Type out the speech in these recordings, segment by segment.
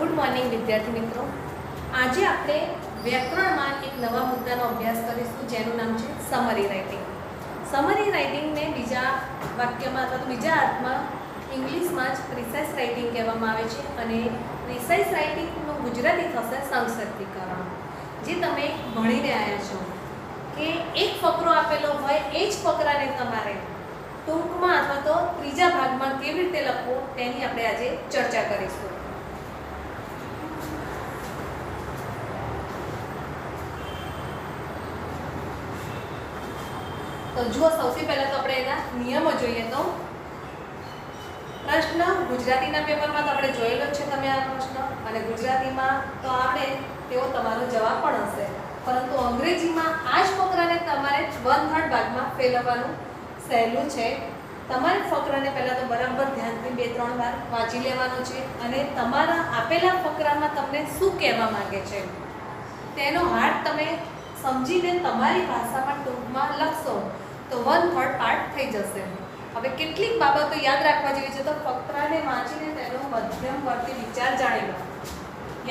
Good morning विद्यार्थी मित्रों। आज आपणे व्याकरण में एक नवा मुद्दा अभ्यास करीशुं जेनुं नाम है समरी राइटिंग। समरी राइटिंग ने बीजा वाक्य में अथवा तो बीजा अर्थ में इंग्लिश में ज प्रिसाइज राइटिंग कहेवामां आवे छे अने प्रिसाइज राइटिंगनुं गुजराती थशे संक्षिप्तीकरण। जे तमे भणीने आव्या छो के एक फकरो आपेलो होय ए ज फकराने तमारे टूंकमां अथवा तो त्रीजा भागमां केवी रीते लखवो तेनी आपणे आजे चर्चा करीशुं। तो जो सौथी पहला तो अपने एना नियमो जोईए। तो प्रश्न गुजरातीना पेपरमां तो आपणे जोयेलो छे तमे आ प्रश्न अने गुजरातीमां तो आवडे तेवो तमारो जवाब पण हशे, परंतु अंग्रेजीमां आ ज फकराने तमारे 1/3 भागमां फेरवવાનું सहेલું છે। તમારે ફકરાને પહેલા તો બરાબર ધ્યાનથી 2-3 વાર વાંચી લેવાનો છે અને તમારા આપેલા ફકરામાં તમને શું કહેવા માંગે છે તેનો હાર્ટ તમે સમજીને તમારી ભાષામાં ટૂંકમાં લખશો तो 1/3 પાર્ટ થઈ જશે। હવે કેટલીક બાબતો યાદ રાખવા જેવી છે, તો ફકરાને વાંચીને તેનો મધ્યમવર્તી વિચાર જાણી લો।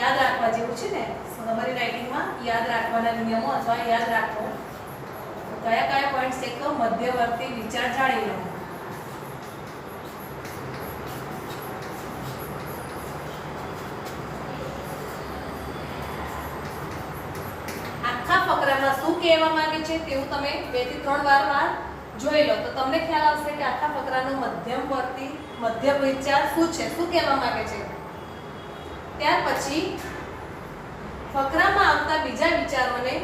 યાદ રાખવા જેવું છે ને, તમારી રાઇટિંગમાં યાદ રાખવાના નિયમો અથવા યાદ રાખો કયા કયા પોઈન્ટ્સ છે તો મધ્યવર્તી વિચાર જાણી લો। આખા ફકરામાં શું કહેવા માંગે છે તેવું તમે 2 થી 3 વાર જોઈ લો તો તમને ખ્યાલ આવશે કે આખા ફકરાનો મધ્ય વિચાર શું છે, શું કહેવા માંગે છે। ત્યાર પછી ફકરામાં આવતા બીજા વિચારોને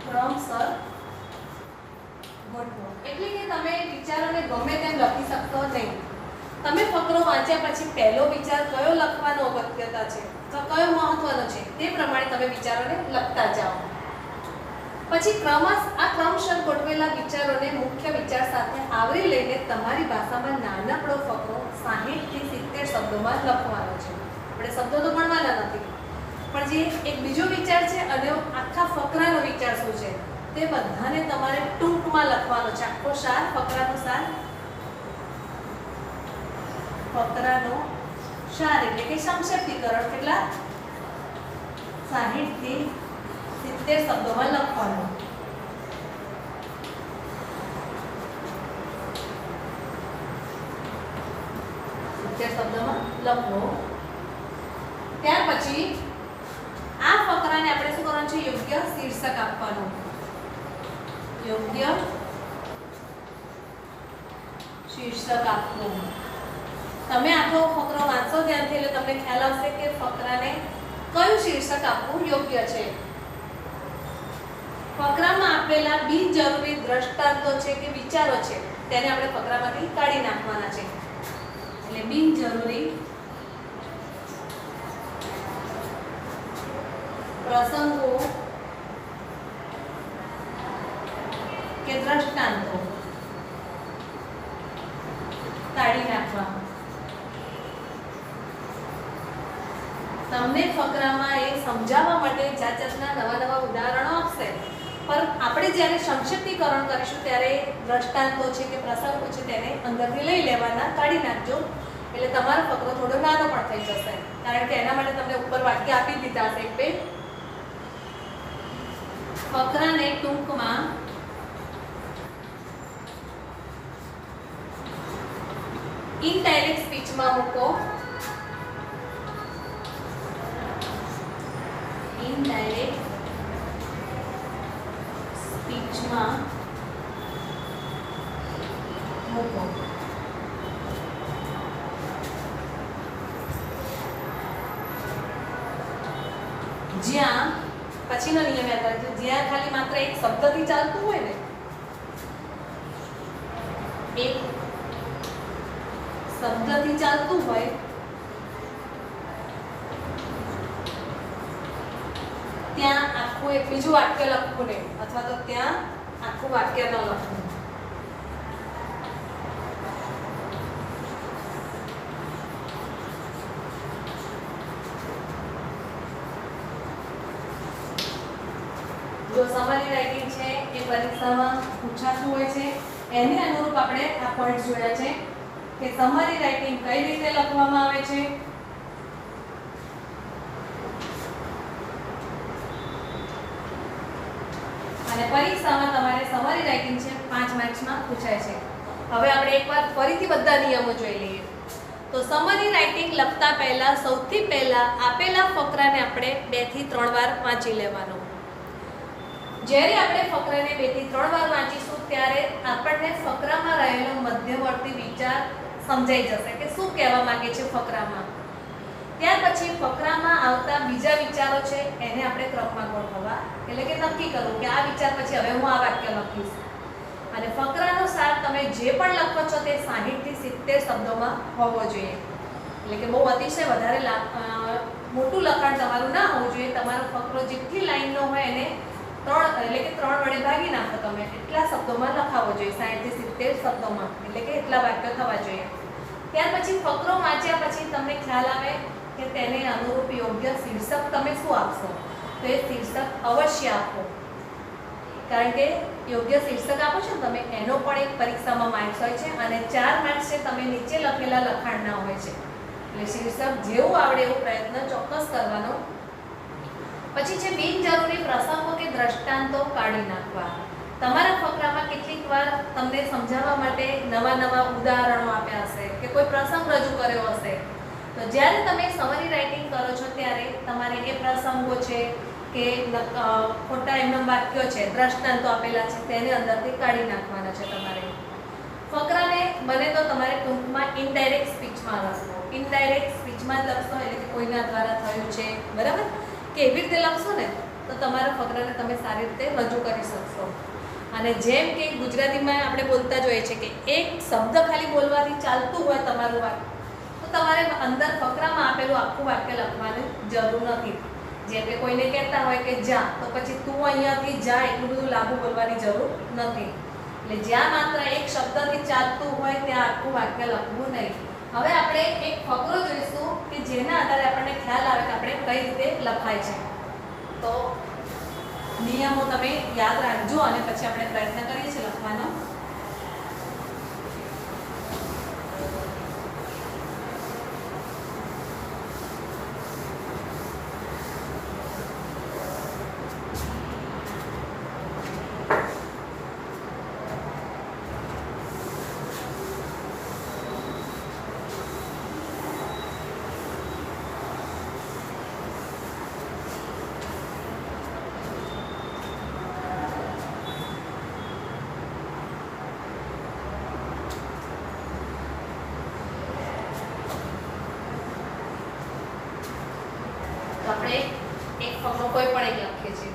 क्रमसर ગોઠવો। એટલે કે તમે વિચારોને ગમે તેમ લખી શકતો નહીં। તમે ફકરો વાંચ્યા પછી પહેલો વિચાર કયો લખવાનો અગત્યતા છે તો કયો મહત્વનો છે તે પ્રમાણે તમે વિચારોને લખતા જાઓ। પછી ક્રમશર ગોઠવેલા વિચારોને મુખ્ય વિચાર સાથે આવરી લઈને તમારી ભાષામાં નાનકડો ફકરો 60 થી 70 શબ્દોમાં લખવાનો છે। આપણે શબ્દો તો ગણવાના નથી, પણ જે એક બીજો વિચાર છે અને આખા ફકરાનો વિચાર શું છે તે બધાને તમારે ટૂંકમાં લખવાનો છે। આખો સાર ફકરાનો સાર એટલે કે સંક્ષિપ્તીકરણ કેટલા 60 થી 70 શબ્દોમાં લખવાનો। શબ્દોમાં લખવો। ત્યાર પછી આ ફકરાને આપણે શું કરવાનું છે, યોગ્ય શીર્ષક આપવાનું। યોગ્ય શીર્ષક આપવું। તમે આખો ફકરો વાંચો ધ્યાનથી એટલે તમને ખ્યાલ આવશે કે ફકરાને કયું શીર્ષક આપવું યોગ્ય છે। ફકરામાં આપેલા બિનજરૂરી દ્રષ્ટાંતો છે કે વિચારો છે તેને આપણે ફકરામાંથી કાઢી નાખવાના છે। એટલે બિનજરૂરી प्रसंगों के दृष्टांतो काढी नाखवा। તમને ફકરામાં એ સમજાવવા માટે જાતના નવા ઉદાહરણો આપશે, પર આપણે જ્યારે સંક્ષિપ્તીકરણ કરીશું ત્યારે દ્રષ્ટાંતો છે કે પ્રસંગો છે તેને અંદરથી લઈ લેવાના, કાઢી નાખજો એટલે તમારો ફકરો થોડો નાનો પણ થઈ જશે। કારણ કે એના માટે તમને ઉપર વાક્ય આપી દીધા હશે એક બે। ફકરાને ટૂંકમાં ઇનડાયરેક્ટ સ્પીચમાં મૂકો। ઇનડાયરેક્ટ સ્પીચમાં મૂકો। જ્યાં પછીનો નિયમ યાદ રાખજો, જ્યાં ખાલી માત્ર એક શબ્દથી ચાલતું હોય ને, એક શબ્દથી ચાલતું હોય ત્યાં આખું એક બીજું વાક્ય લખવું નહીં, અથવા તો ત્યાં આખું વાક્ય ન લખવું. જો સમરી રાઇટિંગ છે એ પરીક્ષામાં પૂછાતું હોય છે, એની અનુરૂપ આપણે આ પોઈન્ટ જોયા છે કે સમરી રાઇટિંગ કઈ રીતે લખવામાં આવે છે. અને પરીક્ષામાં તમારે સમરી રાઇટિંગ છે 5 માર્ક્સમાં પૂછાય છે. હવે આપણે એકવાર ફરીથી બધા નિયમો જોઈ લઈએ. તો સમરી રાઇટિંગ લખતા પહેલા સૌથી પહેલા આપેલા ફકરાને આપણે 2 થી 3 વાર વાંચી લેવાનો. જ્યારે આપણે ફકરાને 2 થી 3 વાર વાંચીશું ત્યારે આપણને ફકરામાં રહેલો મધ્યવર્તી વિચાર સમજાઈ જશે કે શું કહેવા માંગે છે ફકરામાં. ત્યાર પછી ફકરામાં આવતા બીજા વિચારો છે એને આપણે ક્રમમાં ગોઠવવા, એટલે કે નક્કી કરવું કે આ વિચાર પછી હવે હું આ વાક્ય લખીશ. અને ફકરાનો સાર તમે જે પણ લખો છો તે 60 થી 70 શબ્દોમાં હોવો જોઈએ. એટલે કે બહુ અતિશય વધારે મોટું લખાણ તમારું ના હોવું જોઈએ. તમારો ફકરો જેટલી લાઈનનો હોય એને 3 એટલે કે 3 વડે ભાગી નાખો તમે, એટલા શબ્દોમાં લખાવો જોઈએ, 60 થી 70 શબ્દોમાં, એટલે કે એટલા વાક્યો થવા જોઈએ. ત્યાર પછી ફકરો વાંચ્યા પછી તમને ખ્યાલ આવે કે તેને અનુરૂપ યોગ્ય શીર્ષક તમે શું આપશો. તો એ શીર્ષક અવશ્ય આપો, કારણ કે યોગ્ય શીર્ષક આપો છો તમે એનો પણ એક પરીક્ષામાં માર્ક્સ હોય છે, અને 4 માર્ક્સ છે તમે નીચે લખેલા લખાણના હોય છે. એટલે શીર્ષક જેવું આવડે એવો પ્રયત્ન ચોક્કસ કરવાનો. પછી છે બિનજરૂરી પ્રસંગો કે દ્રષ્ટાંતો કાઢી નાખવા. તમારા ફકરામાં કેટલીક વાર તમને સમજાવવા માટે નવા ઉદાહરણો આપ્યા હશે કે કોઈ પ્રસંગ રજૂ કર્યો હશે. તો જ્યારે તમે સમરી રાઇટિંગ કરો છો ત્યારે તમારે એ પ્રસંગો છે કે ખોટા એમના વાક્યો છે, દ્રષ્ટાંતો આપેલા છે, તેને અંદરથી કાઢી નાખવાના છે તમારે. ફકરાને બને તો તમારે ટૂંકમાં ઇનડાયરેક્ટ સ્પીચમાં લખો. ઇનડાયરેક્ટ સ્પીચમાં લખશો એટલે કે કોઈના દ્વારા થયું છે, બરાબર, કે એવી રીતે લખશો ને તો તમારા ફકરાને તમે સારી રીતે રજૂ કરી શકશો. અને જેમ કે ગુજરાતીમાં આપણે બોલતા જોઈએ છે કે એક શબ્દ ખાલી બોલવાથી ચાલતું હોય તમારું વાક્ય, તો તમારે અંદર ફકરામાં આપેલું આખું વાક્ય લખવાની જરૂર નથી. જેમ કે કોઈને કહેતા હોય કે જા, તો પછી તું અહીંયાથી જા એટલું બધું લાંબુ બોલવાની જરૂર નથી. એટલે જ્યાં માત્ર એક શબ્દથી ચાલતું હોય ત્યાં આખું વાક્ય લખવું નહીં. હવે આપણે એક ફકરો જોઈશું કે જેના આધારે આપણને ખ્યાલ આવે કે આપણે કઈ રીતે લખાય છે. તો નિયમો તમે યાદ રાખજો અને પછી આપણે પ્રયત્ન કરીએ છીએ લખવાનો. આપણે એક ફકરો કોઈ પણ એક લખીએ છીએ.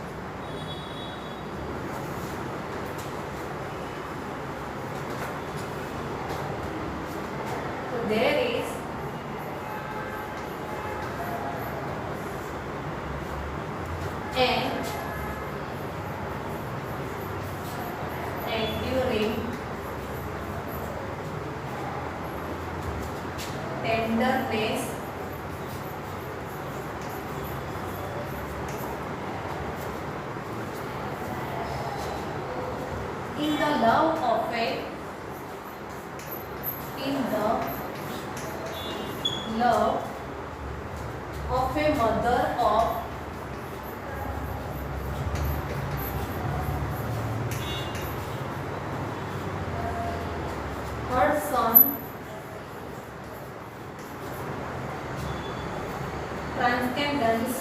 So there is an enduring tenderness in the love of a mother of her son transcends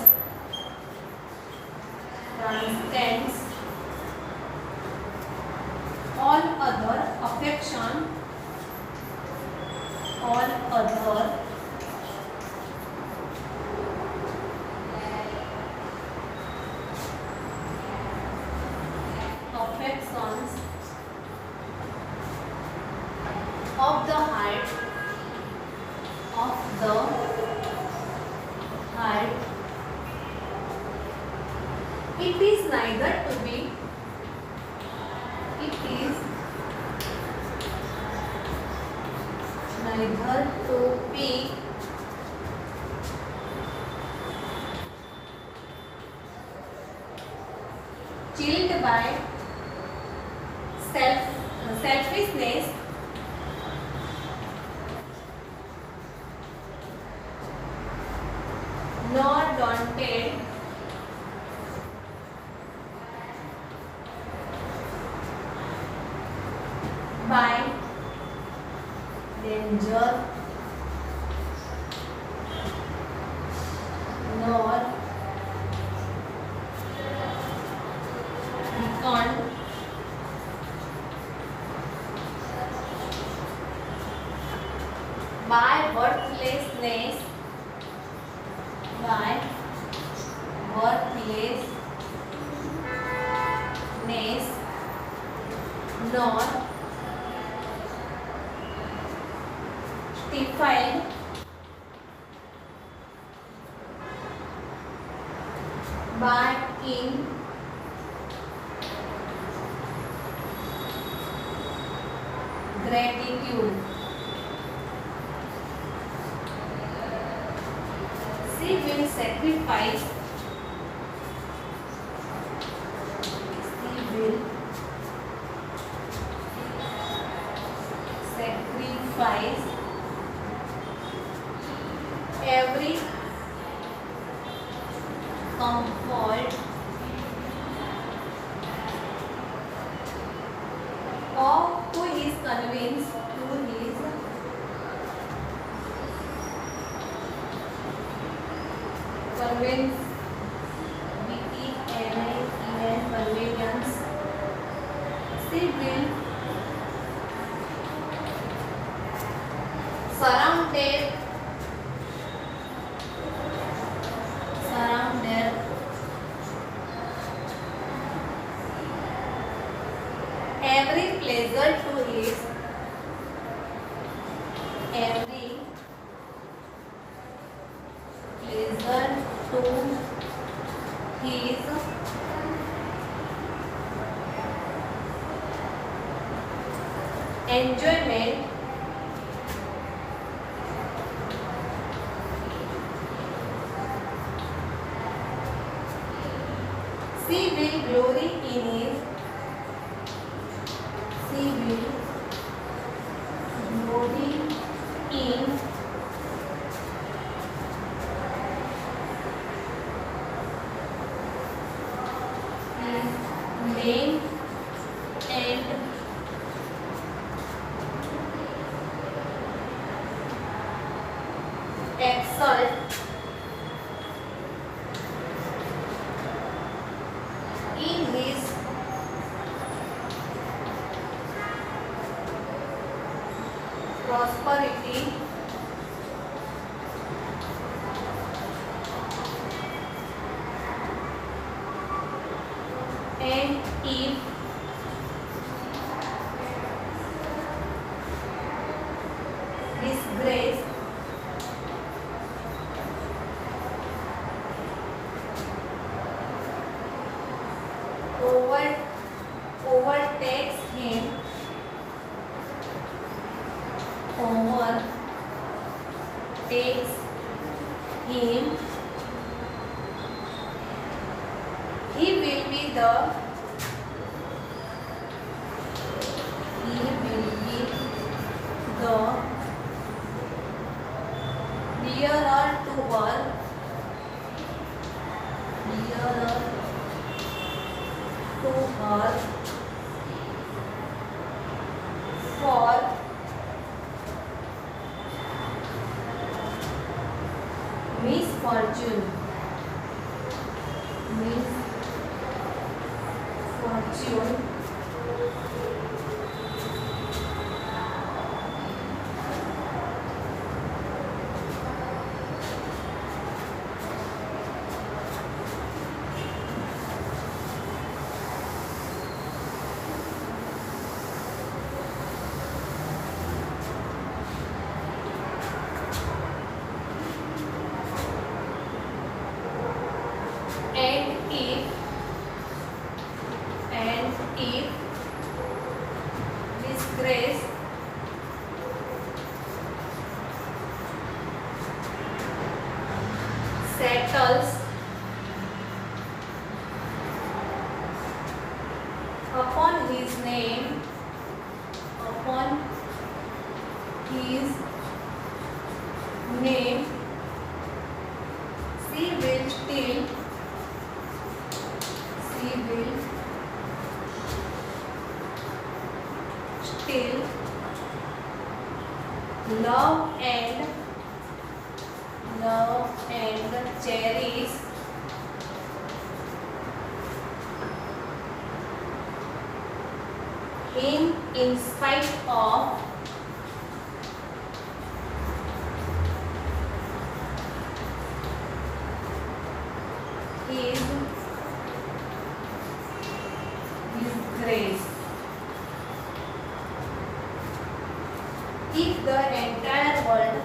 all other affection, all other affections of the heart It is neither to be. It is neither to be chilled by selfishness nor daunted by danger nor weakened by worthlessness nor stifled by ingratitude. She will sacrifice. She will sacrifice every comfort of who is convinced to his convince convenience. She will surrounded every pleasure to his every pleasure to his enjoyment she will glory in his she will glory in his name and exalt in his prosperity and if disgrace overtakes him he will be the nearer to her for misfortune and if settles upon his name, she will still love and cherish him in spite of his disgrace. If the entire world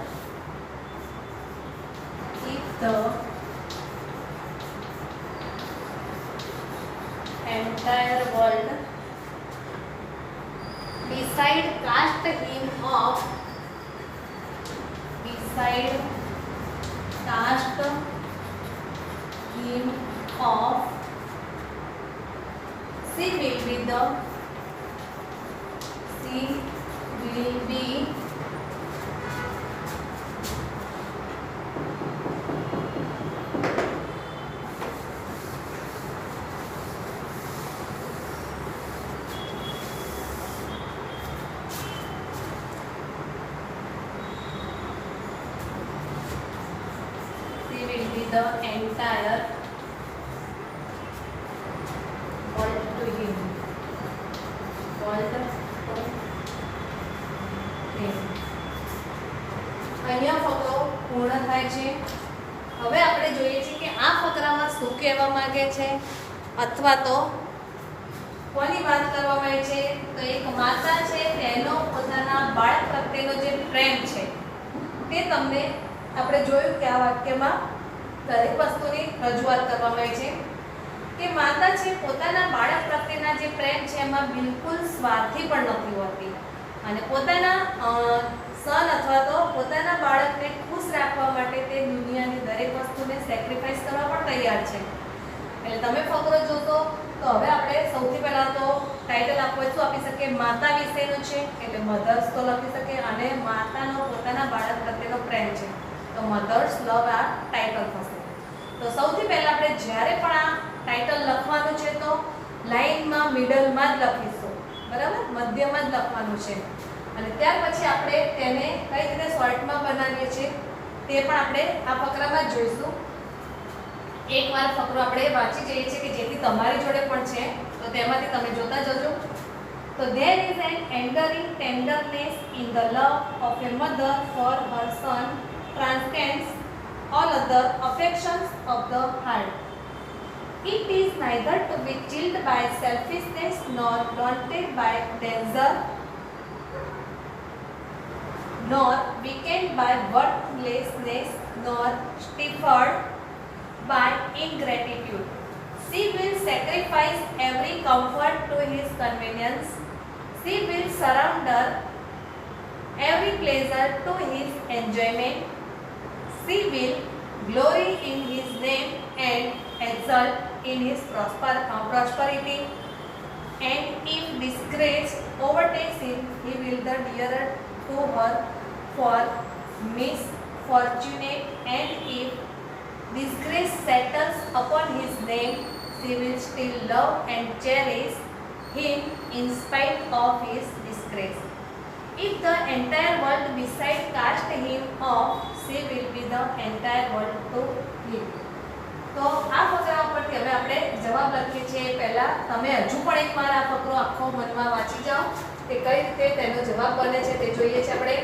beside cast him off, she will be the entire world to him. અહીંયા ફકરો પૂર્ણ થાય છે. હવે આપણે જોઈએ છીએ કે આ ફકરામાં શું કહેવા માંગે છે અથવા તો કોની વાત કરવામાં આવી છે. તો એક માતા છે તેનો પોતાના બાળક પ્રત્યેનો જે પ્રેમ છે તે તમને આપણે જોયું કે આ વાક્યમાં દરેક વસ્તુની રજૂઆત કરવામાં આવી છે કે માતા છે પોતાના બાળક પ્રત્યેના જે પ્રેમ છે એમાં બિલકુલ સ્વાર્થી પણ નથી હોતી અને પોતાના સન અથવા તો પોતાના બાળકને ખુશ રાખવા માટે તે દુનિયાની દરેક વસ્તુને સેક્રિફાઈસ કરવા પણ તૈયાર છે. એટલે તમે ફકરો જોશો તો હવે આપણે સૌથી પહેલા તો ટાઇટલ આપવું શું આપી શકીએ, માતા વિશેનું છે એટલે મધર્સ તો લખી શકીએ અને માતાનો પોતાના બાળક પ્રત્યેનો પ્રેમ છે તો મધર્સ લવ આ ટાઇટલ થશે. તો સૌથી પહેલા આપણે જ્યારે પણ આ ટાઇટલ લખવાનું છે તો લાઈનમાં મિડલમાં જ લખીશું, બરાબર, મધ્યમાં જ લખવાનું છે અને ત્યાર પછી આપણે તેને કઈ રીતે શોર્ટમાં બનાવીએ છીએ તે પણ આપણે આ ફકરામાં જ જોઈશું. એકવાર ફકરો આપણે વાંચી જઈએ છીએ કે જેથી તમારી જોડે પણ છે તો તેમાંથી તમે જોતા જજો. તો there is an enduring tenderness in the love of a mother for her son transcends all other affections of the heart. It is neither to be chilled by selfishness nor daunted by danger nor weakened by worthlessness nor stifled by ingratitude. She will sacrifice every comfort to his convenience. She will surrender every pleasure to his enjoyment. She will glory in his name and exult in his prosperity. And if disgrace overtakes him, he will the dearer to her for misfortune. And if disgrace settles upon his name, she will still love and cherish him in spite of his disgrace. If the entire world beside cast him off, she will be the entire world to him. તો આ ફકરા ઉપરથી હવે આપણે જવાબ લખીએ છીએ. પહેલા તમે હજુ પણ એકવાર આ ફકરો આખો મનમાં વાંચી જાઓ કે કઈ રીતે તેનો જવાબ બને છે તે જોઈએ છે આપણે.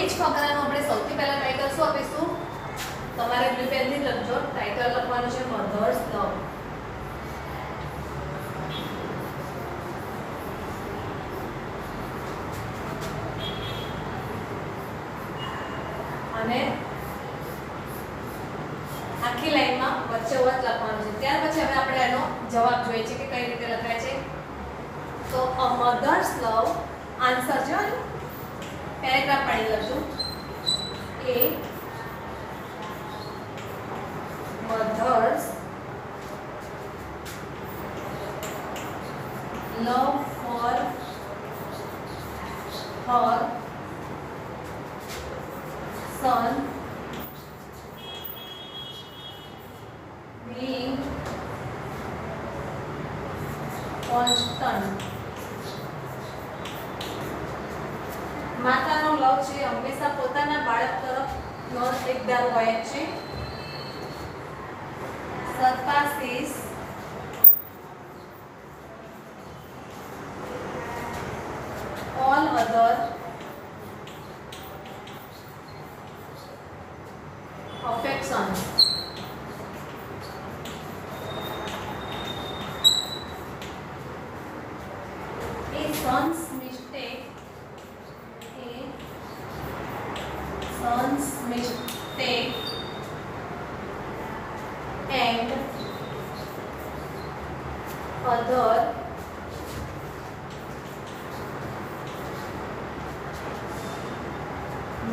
જ ફકરાનું આપણે સૌથી પહેલા ટાઇટલ શું આપીશું? તમારે બ્લુ પેનથી લખજો. ટાઇટલ લખવાનું છે મધર્સ લવ. અને આખી લાઈનમાં વચ્ચે લખવાનું છે. ત્યાર પછી હવે આપણે એનો જવાબ જોઈએ છે કે કઈ રીતે લખાય છે. તો અ મધર્સ લવ આન્સર છે. પેરેગ્રાફ પાડી લખજો. A mother's love for her son being constant. માતાનો લવ છે હંમેશા પોતાના બાળક તરફનો એક ધારો હોય છે. surpasses all other affections. A son's mistake and other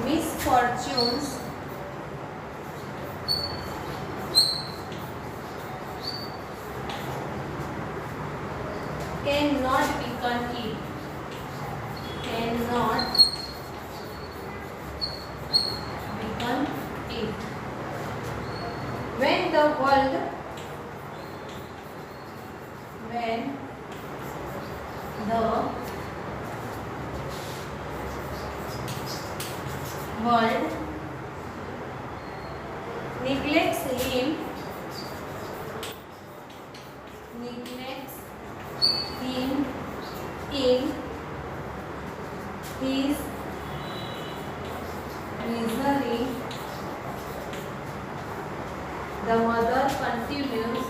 misfortunes cannot weaken it. When the world neglects him in his misery, the mother continues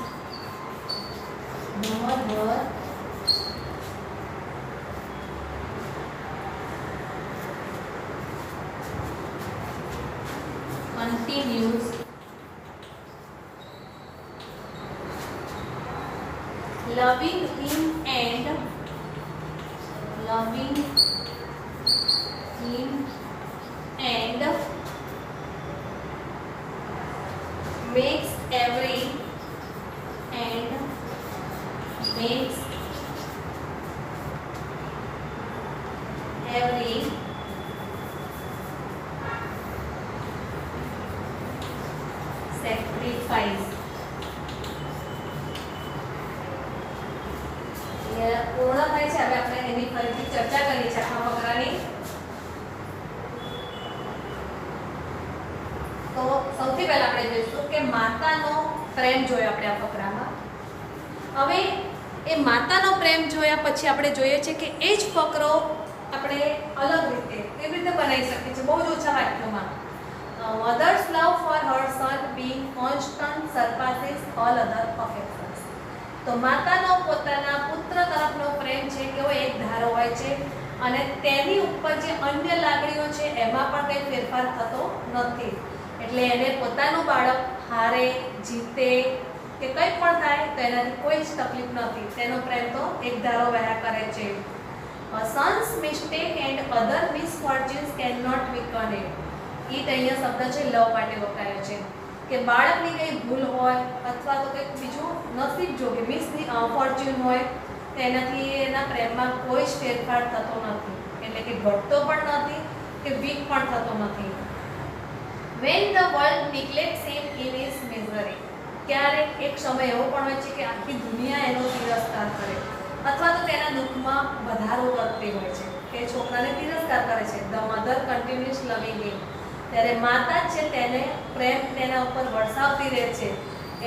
loving him and makes every sacrifice. પૂર્ણ થાય છે. હવે આપણે એની ફરીથી ચર્ચા કરી છે આખા ફકરાની. તો સૌથી પહેલા આપણે જોઈશું કે માતાનો પ્રેમ જોયો આપણે આ ફકરામાં. હવે એ માતાનો પ્રેમ જોયા પછી આપણે જોઈએ છે કે એ જ ફકરો આપણે અલગ રીતે કેવી રીતે બનાવી શકીએ છીએ બહુ જ ઓછા વાક્યોમાં. Mother's love for her son being constant surpasses all other affections. તો માતાનો પોતાના પુત્ર તરફનો પ્રેમ છે કેવો એક ધારો હોય છે અને તેની ઉપર જે અન્ય લાગણીઓ છે એમાં પણ કંઈ ફેરફાર થતો નથી. એટલે એને પોતાનું બાળક હારે જીતે કે કંઈ પણ થાય તો એનાથી કોઈ જ તકલીફ નથી. તેનો પ્રેમ તો એક ધારો વહ્યા કરે છે. Son's mistake and other misfortunes can not weaken it. It અહીંયા શબ્દ છે લવ માટે વપરાયો છે કે બાળકની કંઈ ભૂલ હોય અથવા તો કંઈક બીજું નસીબ જોગે ફોર્ચ્યુન હોય તો એનાથી એના પ્રેમમાં કોઈ જ ફેરફાર થતો નથી. એટલે કે ઘટતો પણ નથી કે વીક પણ થતો નથી. When the world neglects him in his misery. ક્યારેક એક સમય એવો પણ હોય છે કે આખી દુનિયા એનો તિરસ્કાર કરે અથવા તો તેના દુઃખમાં વધારો કરતી હોય છે કે છોકરાને તિરસ્કાર કરે છે. The mother continues loving him. ત્યારે માતા છે તેને પ્રેમ તેના ઉપર વરસાવતી રહે છે.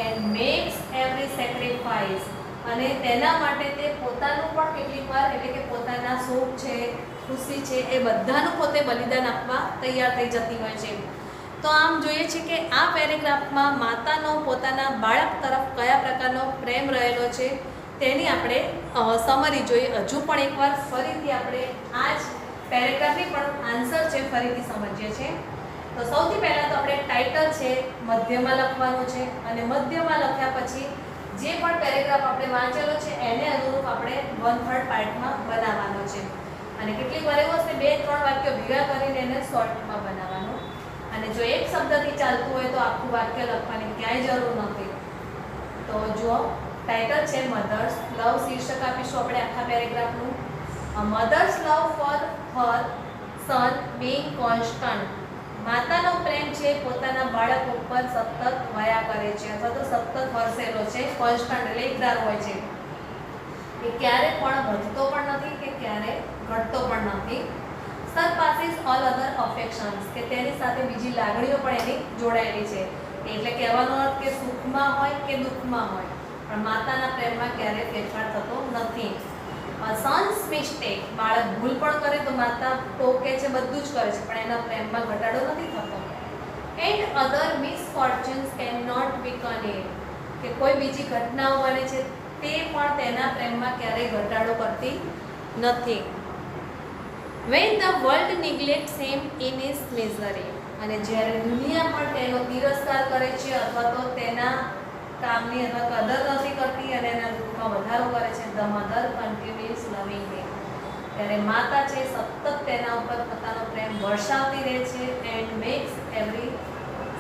And makes every sacrifice. અને તેના માટે તે પોતાનું પણ કેટલીક વાર એટલે કે પોતાના સુખ છે ખુશી છે એ બધાનું પોતે બલિદાન આપવા તૈયાર થઈ જતી હોય છે. તો આમ જોઈએ છે કે આ પેરેગ્રાફમાં માતાનો પોતાના બાળક તરફ કયા પ્રકારનો પ્રેમ રહેલો છે તેની આપણે સમરી જોઈએ. હજુ પણ એકવાર ફરીથી આપણે આ જ પેરેગ્રાફની પણ આન્સર છે ફરીથી સમજીએ છીએ. તો સૌથી પહેલાં તો આપણે ટાઇટલ છે મધ્યમાં લખવાનું છે અને મધ્યમાં લખ્યા પછી જે પણ પેરેગ્રાફ આપણે વાંચેલો છે એને અનુરૂપ આપણે 1/3 પાર્ટમાં બનાવવાનો છે. અને કેટલીક વાર એવું હશે 2-3 વાક્યો ભેગા કરીને એને શોર્ટમાં બનાવવાનું. અને જો એક શબ્દથી ચાલતું હોય તો આખું વાક્ય લખવાની ક્યાંય જરૂર નથી. તો જો ટાઇટલ છે મધર્સ લવ, શીર્ષક આપીશું આપણે આખા પેરેગ્રાફનું. Mother's love for her son being constant. માતાનો પ્રેમ છે પોતાના બાળક ઉપર સતત વયા કરે છે અથવા તો સતત વરસેલો છે. કોન્સ્ટન્ટ એટલે એકધાર હોય છે, એ ક્યારે પણ વધતો પણ નથી કે ક્યારે ઘટતો પણ નથી. સરપાસીસ ઓલ અધર અફેક્શન્સ કે તેની સાથે બીજી લાગણીઓ પણ એની જોડાયેલી છે. એટલે કહેવાનો અર્થ કે સુખમાં હોય કે દુઃખમાં હોય પણ માતાના પ્રેમમાં ક્યારે ફેરફાર થતો નથી. સન્સ મિસ્ટેક, બાળક ભૂલ પણ કરે તો માતા ટોકે છે, બધું જ કરે છે પણ એના પ્રેમમાં ઘટાડો નથી થતો. And other misfortunes can not be weakened કે કોઈ બીજી ઘટનાઓ બને છે તે પણ તેના પ્રેમમાં ક્યારેય ઘટાડો કરતી નથી. When the world neglects him in his misery, અને જ્યારે દુનિયા પણ તેનો તિરસ્કાર કરે છે અથવા તો તેના કામની અથવા કદર નથી કરતી અને એના દુઃખમાં વધારો કરે છે, the mother continues loving him, ત્યારે માતા છે સતત તેના ઉપર પોતાનો પ્રેમ વર્ષાવતી રહે છે. and makes every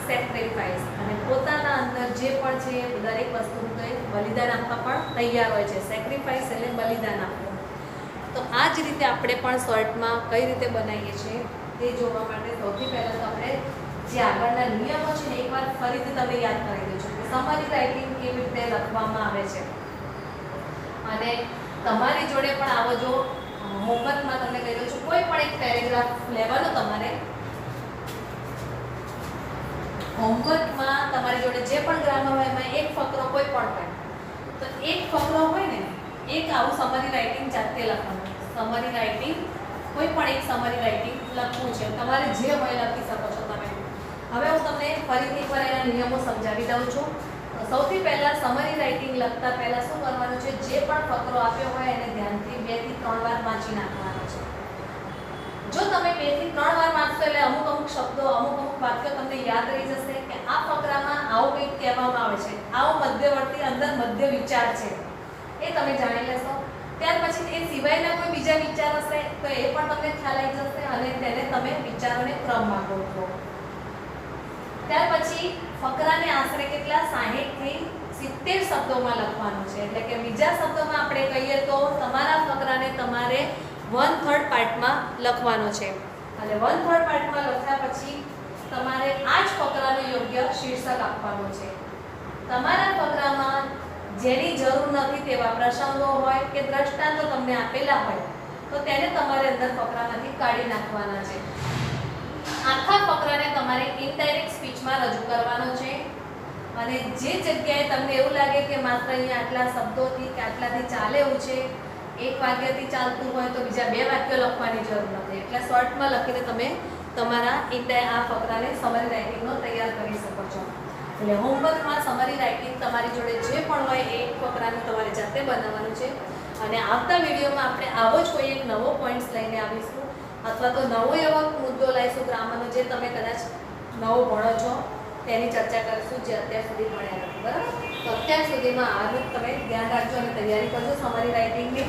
sacrifice, અને પોતાના અંદર જે પણ છે દરેક વસ્તુનું કંઈ બલિદાન આપવા પણ તૈયાર હોય છે. સેક્રિફાઈસ એટલે બલિદાન આપવું. તો આ જ રીતે આપણે પણ શોર્ટમાં કઈ રીતે બનાવીએ છીએ તે જોવા માટે સૌથી પહેલાં તો આપણે જે આગળના નિયમો છે ને એકવાર ફરીથી તમે યાદ કરી દેજો કે સમરી રાઇટિંગ કેવી રીતે લખવામાં આવે છે. અને તમારી જોડે પણ આવો જો હોમવર્કમાં તમને કહી દઉં છું, કોઈ પણ એક પેરેગ્રાફ લેવાનો તમારે હોમવર્કમાં તમારી જોડે જે પણ ગ્રામર હોય એમાં એક ફકરો કોઈ પણ હોય તો એક ફકરો હોય ને એક આવું સમરી રાઇટિંગ જાતે લખવાનું. સમરી રાઇટિંગ કોઈ પણ એક સમરી રાઇટિંગ લખવું છે, તમારે જે હોય લખી શકો છો તમે. હવે હું તમને ફરીથી એકવાર એના નિયમો સમજાવી દઉં છું. સૌથી પહેલાં સમરી રાઇટિંગ લખતા પહેલાં શું કરવાનું છે, જે પણ ફકરો આપ્યો હોય એને ધ્યાનથી 2 થી 3 વાર વાંચી નાખવાનો છે. જો તમે 2 થી 3 વાર વાંચશો એટલે અમુક શબ્દો અમુક વાક્યો તમને યાદ રહી જશે કે આ ફકરામાં આવું કંઈક કહેવામાં આવે છે, આવો મધ્યવર્તી અંદર મધ્ય વિચાર છે, એ તમે જાણી લેશો. ત્યાર પછી એ સિવાયના કોઈ બીજા વિચાર હશે તો એ પણ તમને ખ્યાલ આવી જશે અને તેને તમે વિચારોને ક્રમમાં ગોઠવો. ત્યાર પછી ફકરાને આશરે કેટલા 60 થી 70 શબ્દોમાં લખવાનું છે. એટલે કે બીજા શબ્દોમાં આપણે કહીએ તો તમારા ફકરાને તમારે 1/3 પાર્ટમાં લખવાનો છે. અને 1/3 પાર્ટમાં લખ્યા પછી તમારે આ જ ફકરાનું યોગ્ય શીર્ષક આપવાનું છે. તમારા ફકરામાં જેની જરૂર નથી તેવા પ્રસંગો હોય કે દ્રષ્ટાંતો તમને આપેલા હોય તો તેને તમારે અંદર ફકરામાંથી કાઢી નાખવાના છે. આખા ફકરાને તમારે ઇનડાયરેક્ટ સ્પીચમાં રજૂ કરવાનો છે. અને જે જગ્યાએ તમને એવું લાગે કે માત્ર અહીંયા આટલા શબ્દોથી કે આટલાથી ચાલે એવું છે, એક વાક્યથી ચાલતું હોય તો બીજા 2 વાક્યો લખવાની જરૂર નથી. એટલે શોર્ટમાં લખીને તમે તમારા આ ફકરાને સમરી રાઇટિંગનો તૈયાર કરી શકો છો. એટલે હોમવર્કમાં સમરી રાઇટિંગ તમારી જોડે જે પણ હોય એ ફકરાને તમારે જાતે બનાવવાનું છે. અને આવતા વિડીયોમાં આપણે આવો જ કોઈ એક નવો પોઈન્ટ્સ લઈને આવીશું અથવા તો નવો એવો મુદ્દો લાવીશું ગ્રામરનો જે તમે કદાચ નવો ભણો છો તેની ચર્ચા કરીશું જે અત્યાર સુધી ભણ્યા નથી. બરાબર? તો અત્યાર સુધીમાં આનું તમે ધ્યાન રાખજો અને તૈયારી કરજો સમરી રાઇટિંગની.